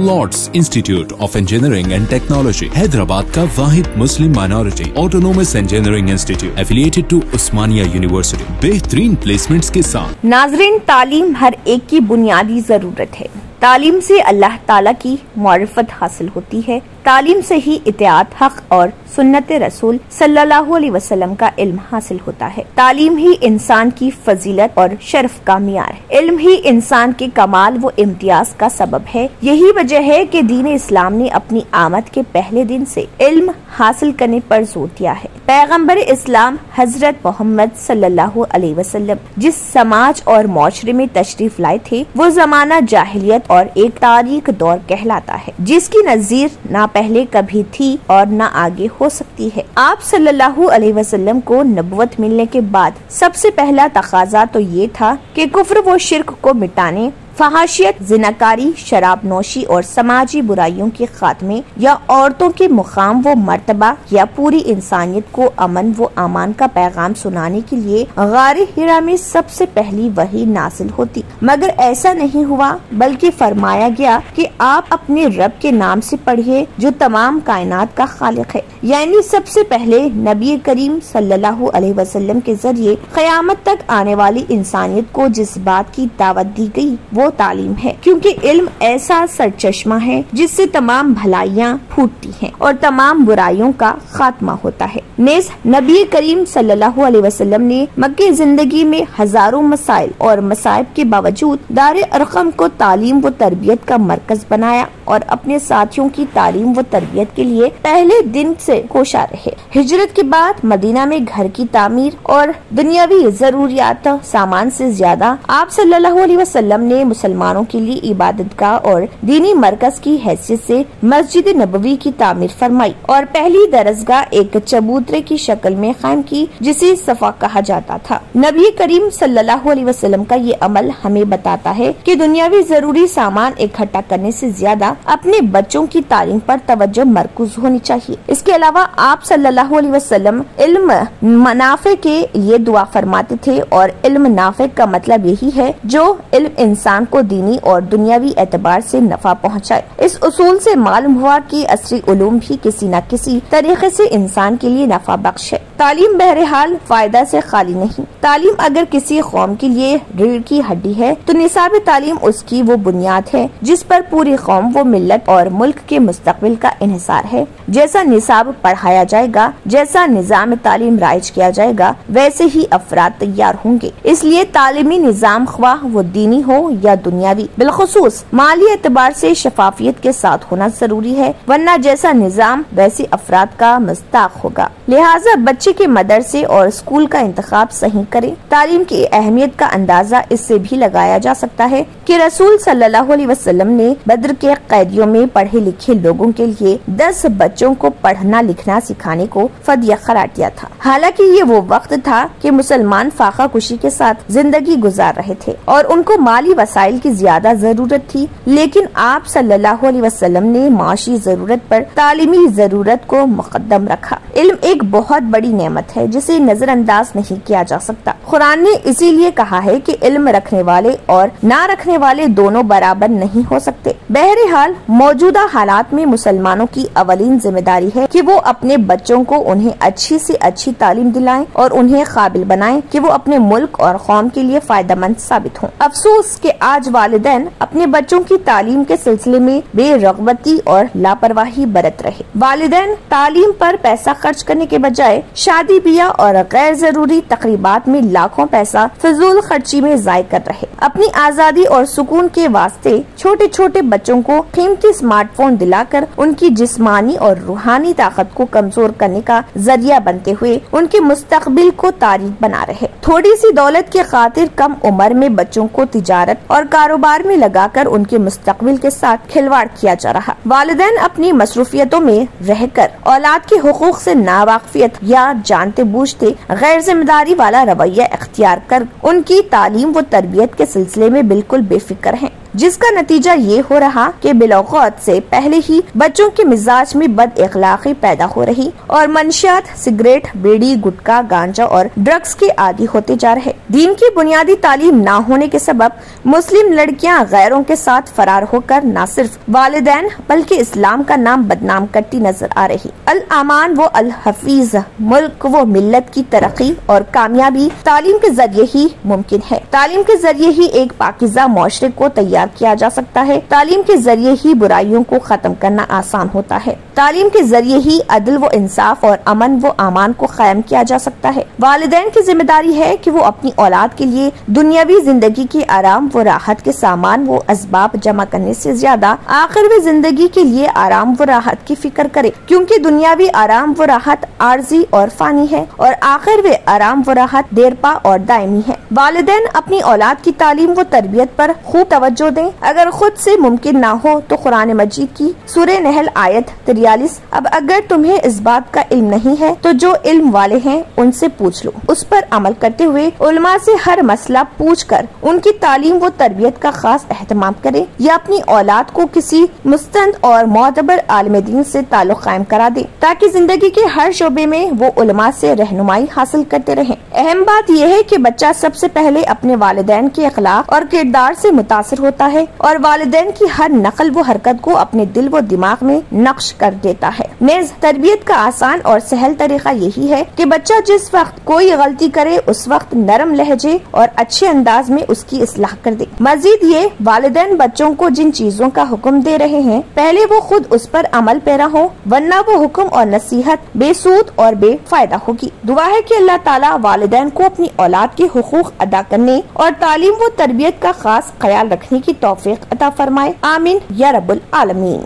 Lord's Institute of Engineering and Technology Hyderabad का Wahid Muslim minority autonomous engineering institute affiliated to Osmania University, बेहतरीन placements के साथ। नाज़रीन, तालीम हर एक की बुनियादी जरूरत है। तालीम से अल्लाह ताला की मारिफत हासिल होती है। तालीम से ही इत्तेआत हक और सुन्नत रसूल सल्लल्लाहु अलैहि वसल्लम का इल्म हासिल होता है। तालीम ही इंसान की फजीलत और शर्फ का मियार है। इल्म ही इंसान के कमाल व इम्तियाज का सबब है। यही वजह है कि दीन इस्लाम ने अपनी आमद के पहले दिन से इल्म हासिल करने पर जोर दिया है। पैगम्बर इस्लाम हजरत मोहम्मद सल्लल्लाहु अलैहि वसल्लम जिस समाज और माशरे में तशरीफ लाए थे, वो जमाना जाहिलियत और एक तारीख दौर कहलाता है, जिसकी नजीर ना पहले कभी थी और न आगे हो सकती है। आप सल्लल्लाहु अलैहि वसल्लम को नबुवत मिलने के बाद सबसे पहला तकाजा तो ये था कि कुफ्र व शिर्क को मिटाने, फहाशियत, जिनाकारी, शराब नोशी और समाजी बुराइयों के खात्मे या औरतों के मुकाम व मर्तबा या पूरी इंसानियत को अमन व अमान का पैगाम सुनाने के लिए गारे हिरा में सबसे पहली वही नाजिल होती। मगर ऐसा नहीं हुआ, बल्कि फरमाया गया कि आप अपने रब के नाम से पढ़िए जो तमाम कायनात का खालिक है। यानी सबसे पहले नबी करीम सल्लल्लाहु अलैहि वसल्लम के जरिए क़यामत तक आने वाली इंसानियत को जिस बात की दावत दी गई वो तालीम है, क्योंकि इल्म ऐसा सरचश्मा है जिससे तमाम भलाइयाँ फूटती हैं और तमाम बुराइयों का खात्मा होता है। नेज़ नबी करीम सल्लल्लाहु अलैहि वसल्लम ने मक्की जिंदगी में हजारों मसाइल और मसाइब के बावजूद दारे अरकम को तालीम व तरबियत का मरकज बनाया और अपने साथियों की तालीम व तरबियत के लिए पहले दिन से कोशा रहे। हिजरत के बाद मदीना में घर की तामीर और दुनियावी जरूरियात सामान से ज्यादा आप सल्लल्लाहु अलैहि वसल्लम ने मुसलमानों के लिए इबादतगाह और दीनी मरकज की हैसियत से मस्जिद नबवी की तामीर फरमाई और पहली दरसगाह एक चबूतरे की शक्ल में कायम की, जिसे सफा कहा जाता था। नबी करीम सल्लल्लाहु अलैहि वसल्लम का ये अमल हमें बताता है कि दुनियावी जरूरी सामान इकट्ठा करने से ज्यादा अपने बच्चों की तालीम पर तवज्जो मरकूज होनी चाहिए। इसके अलावा आप सल्लल्लाहु अलैहि वसल्लम इल्म मनाफे के लिए दुआ फरमाते थे और इल्म नाफे का मतलब यही है जो इल्म इंसान को दीनी और दुनियावी एतबार से नफा पहुँचाए। इस उसूल से मालूम हुआ कि असरी उलूम भी किसी न किसी तरीके से इंसान के लिए नफा बख्श है। तालीम बहरहाल फायदा से खाली नहीं। तालीम अगर किसी कौम के लिए रीढ़ की हड्डी है तो निसाब तालीम उसकी वो बुनियाद है जिस पर पूरी कौम वो मिल्लत और मुल्क के मुस्तकबिल का इन्हिसार है। जैसा निसाब पढ़ाया जाएगा, जैसा निजाम तालीम राइज किया जाएगा, वैसे ही अफराद तैयार होंगे। इसलिए तालीमी निजाम ख्वाह वो दीनी हो या दुनियावी, बिलखुसूस माली एतबार से शफाफियत के साथ होना जरूरी है, वरना जैसा निजाम वैसे अफराद का मुस्ताक होगा। लिहाजा बच्चे के मदरसे और स्कूल का इंतखाब सही करें। तालीम की अहमियत का अंदाजा इससे भी लगाया जा सकता है कि रसूल सल्लल्लाहु अलैहि वसल्लम ने बद्र के कैदियों में पढ़े लिखे लोगों के लिए 10 बच्चों को पढ़ना लिखना सिखाने को फदिया करार दिया था। हालांकि ये वो वक्त था कि मुसलमान फाका कुशी के साथ जिंदगी गुजार रहे थे और उनको माली वसाइल की ज्यादा जरूरत थी, लेकिन आप सल्लल्लाहु अलैहि वसल्लम ने माशी जरूरत पर तालीमी जरूरत को मुकद्दम रखा। इल्म एक बहुत बड़ी नेमत है जिसे नजरअंदाज नहीं किया जा सकता। कुरान ने इसीलिए कहा है कि इल्म रखने वाले और ना रखने वाले दोनों बराबर नहीं हो सकते। बहरहाल मौजूदा हालात में मुसलमानों की अवलीन जिम्मेदारी है कि वो अपने बच्चों को उन्हें अच्छी से अच्छी तालीम दिलाएं और उन्हें काबिल बनाएं कि वो अपने मुल्क और कौम के लिए फायदेमंद साबित हों। अफसोस कि आज वालिदैन अपने बच्चों की तालीम के सिलसिले में बेरगबती और लापरवाही बरत रहे। वालिदैन तालीम पर पैसा खर्च करने के बजाय शादी ब्याह और गैर जरूरी तकरीबात में लाखों पैसा फिजूल खर्ची में जाय कर रहे। अपनी आजादी और सुकून के वास्ते छोटे छोटे बच्चों को कीमती स्मार्टफोन दिलाकर उनकी जिस्मानी और रूहानी ताकत को कमजोर करने का जरिया बनते हुए उनके मुस्तकबिल को तारीख बना रहे। थोड़ी सी दौलत के खातिर कम उम्र में बच्चों को तिजारत और कारोबार में लगाकर उनके मुस्तकबिल के साथ खिलवाड़ किया जा रहा। वालिदैन अपनी मसरूफियतों में रहकर औलाद के हुकूक से नावाकिफियत या जानते बूझते गैर जिम्मेदारी वाला रवैया इख्तियार कर उनकी तालीम व तरबियत के सिलसिले में बिल्कुल बेफिक्र हैं। जिसका नतीजा ये हो रहा कि बिलौक़त से पहले ही बच्चों के मिजाज में बद अखलाक़ी पैदा हो रही और मंशियात सिगरेट, बीड़ी, गुटखा, गांजा और ड्रग्स के आदी होते जा रहे। दीन की बुनियादी तालीम न होने के सबब मुस्लिम लड़कियां गैरों के साथ फरार होकर न सिर्फ वालिदैन बल्कि इस्लाम का नाम बदनाम करती नजर आ रही। अल अमान व अल हफीज, मुल्क व मिल्लत की तरक्की और कामयाबी तालीम के जरिए ही मुमकिन है। तालीम के जरिए ही एक पाकीज़ा मुआशरे को तैयार किया जा सकता है। तालीम के जरिए ही बुराइयों को खत्म करना आसान होता है। तालीम के जरिए ही अदल व इंसाफ और अमन व अमान को कायम किया जा सकता है। वालिदैन की जिम्मेदारी है कि वो अपनी औलाद के लिए दुनियावी जिंदगी के आराम व राहत के सामान व असबाब जमा करने से ज्यादा आखिरवी जिंदगी के लिए आराम व राहत की फिक्र करे, क्योंकि दुनियावी आराम व राहत आर्जी और फानी है और आखिरवी आराम व राहत देरपा और दायमी है। वालिदैन अपनी औलाद की तालीम व तरबियत पर खूब तवज्जो दें। अगर खुद से मुमकिन ना हो तो कुरान मजीद की सूरह नहल आयत 43, अब अगर तुम्हें इस बात का इल्म नहीं है तो जो इल्म वाले हैं उनसे पूछ लो। उस पर अमल करते हुए उलमा से हर मसला पूछकर उनकी तालीम व तरबियत का खास एहतमाम करे या अपनी औलाद को किसी मुस्तंद और मोतबर आलिम दीन से ताल्लुक कायम करा दे, ताकि जिंदगी के हर शोबे में वो उलमा से रहनुमाई हासिल करते रहें। अहम बात यह है कि बच्चा सबसे पहले अपने वालिदैन के अखलाक और किरदार से मुतासिर होता है और वालिदैन की हर नकल व हरकत को अपने दिल व दिमाग में नक्श कर देता है। नेज़ तरबियत का आसान और सहल तरीका यही है कि बच्चा जिस वक्त कोई गलती करे उस वक्त नरम लहजे और अच्छे अंदाज में उसकी इस्लाह कर दे। मजीद ये वालिदैन बच्चों को जिन चीजों का हुक्म दे रहे हैं पहले वो खुद उस पर अमल पैरा हो, वरना वो हुक्म और नसीहत बेसूद और बेफायदा होगी। दुआ है कि अल्लाह ताला वालिदैन को अपनी औलाद के हुकूक अदा करने और तालीम व तरबियत का खास ख्याल रखने की तौफीक अता फरमाए। आमीन या रब्बुल आलमीन।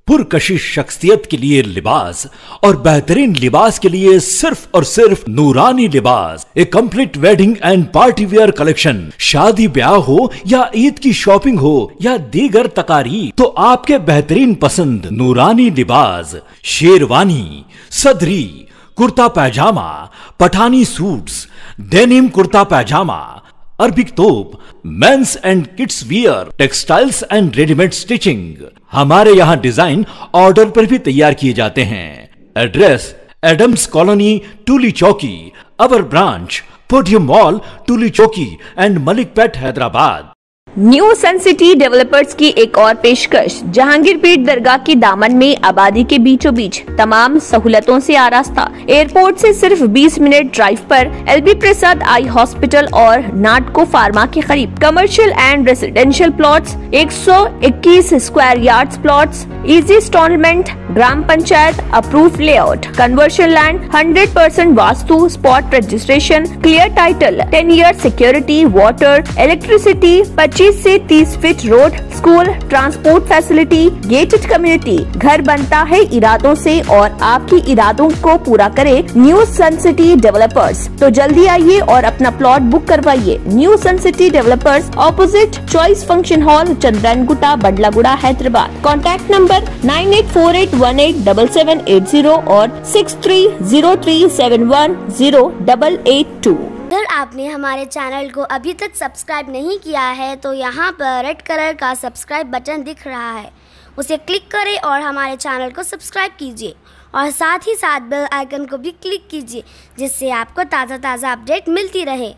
पुरकशिश शख्सियत के लिए लिबास और बेहतरीन लिबास के लिए सिर्फ और सिर्फ नूरानी लिबास, a complete wedding and party wear collection. शादी ब्याह हो या ईद की शॉपिंग हो या दीगर तकारीब, तो आपके बेहतरीन पसंद नूरानी लिबास, sherwani, sadri, kurta pyjama, Pathani suits, denim kurta pyjama, Arabic top, men's and kids wear, textiles and readymade stitching. हमारे यहाँ डिजाइन ऑर्डर पर भी तैयार किए जाते हैं। Address Adams colony, Toli Chowki. Our branch Podium mall, Toli Chowki and Malakpet, Hyderabad. New Sun City developers की एक और पेशकश, जहांगीर पीर दरगाह की दामन में आबादी के बीचों बीच तमाम सहूलतों से आरास्ता, एयरपोर्ट से सिर्फ 20 मिनट ड्राइव पर LB प्रसाद आई हॉस्पिटल और नाटको फार्मा के करीब। Commercial and residential plots, 121 square yards plots, easy installment, gram panchayat approved layout, conversion land, 100% vastu, spot registration, clear title, 10 year security, water, electricity, 25 से 30 feet road, school, transport facility, gated community. घर बनता है इरादों से और आपकी इरादों को पूरा करे न्यू सन सिटी डेवलपर्स। तो जल्दी आइए और अपना प्लॉट बुक करवाइए। New Sun City developers, opposite Choice function hall, Chandrayangutta, Bandlaguda, Hyderabad. Contact number 9848187780 और 6303710882। अगर आपने हमारे चैनल को अभी तक सब्सक्राइब नहीं किया है तो यहाँ पर रेड कलर का सब्सक्राइब बटन दिख रहा है, उसे क्लिक करें और हमारे चैनल को सब्सक्राइब कीजिए और साथ ही साथ बेल आइकन को भी क्लिक कीजिए, जिससे आपको ताज़ा अपडेट मिलती रहे।